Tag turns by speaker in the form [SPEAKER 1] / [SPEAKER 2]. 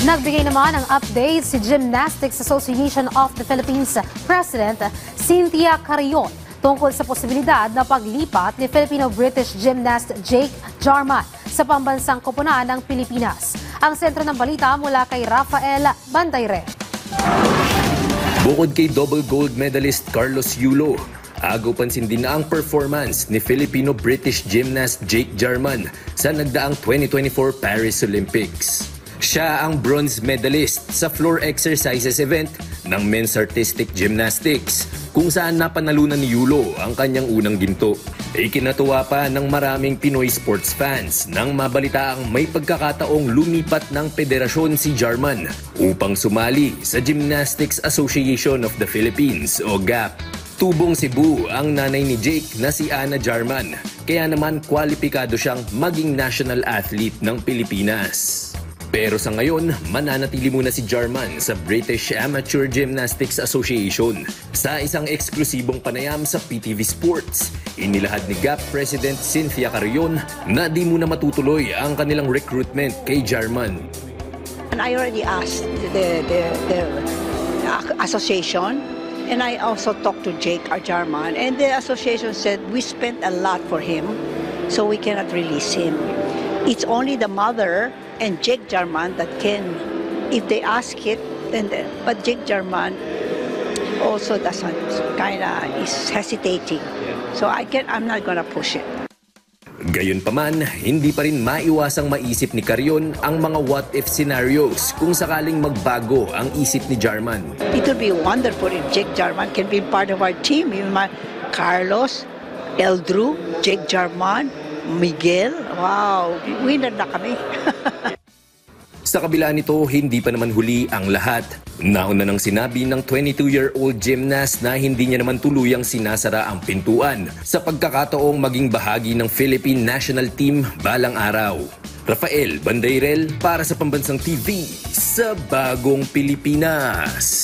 [SPEAKER 1] Nagbigay naman ng update si Gymnastics Association of the Philippines President Cynthia Carrion tungkol sa posibilidad na paglipat ni Filipino-British gymnast Jake Jarman sa pambansang koponan ng Pilipinas. Ang sentro ng balita mula kay Rafael Bandayre.
[SPEAKER 2] Bukod kay double gold medalist Carlos Yulo, agaw pansin din na ang performance ni Filipino-British gymnast Jake Jarman sa nagdaang 2024 Paris Olympics. Siya ang bronze medalist sa floor exercises event ng men's artistic gymnastics kung saan napanalunan ni Yulo ang kanyang unang ginto. Ikinatuwa pa ng maraming Pinoy sports fans nang mabalitaang may pagkakataong lumipat ng federasyon si Jarman upang sumali sa Gymnastics Association of the Philippines o GAP. Tubong Cebu ang nanay ni Jake na si Ana Jarman, kaya naman kwalipikado siyang maging national athlete ng Pilipinas. Pero sa ngayon, mananatili muna si Jarman sa British Amateur Gymnastics Association. Sa isang eksklusibong panayam sa PTV Sports, inilahad ni GAP President Cynthia Carrion na di muna matutuloy ang kanilang recruitment kay Jarman.
[SPEAKER 3] And I already asked the association, and I also talked to Jake Jarman, and the association said we spent a lot for him, so we cannot release him. It's only the mother and Jake Jarman that can, if they ask it, but Jake Jarman also doesn't, is hesitating. So I'm not gonna push it.
[SPEAKER 2] Gayunpaman, hindi pa rin maiwasang maisip ni Carrion ang mga what-if scenarios kung sakaling magbago ang isip ni Jarman.
[SPEAKER 3] It would be wonderful if Jake Jarman can be part of our team. Even Carlos, Eldrew, Jake Jarman, Miguel, wow, winner na kami.
[SPEAKER 2] Sa kabila nito, hindi pa naman huli ang lahat. Nauna nang sinabi ng 22-year-old gymnast na hindi niya naman tuluyang sinasara ang pintuan sa pagkakataong maging bahagi ng Philippine National Team balang araw. Rafael Bandayrel para sa Pambansang TV sa Bagong Pilipinas.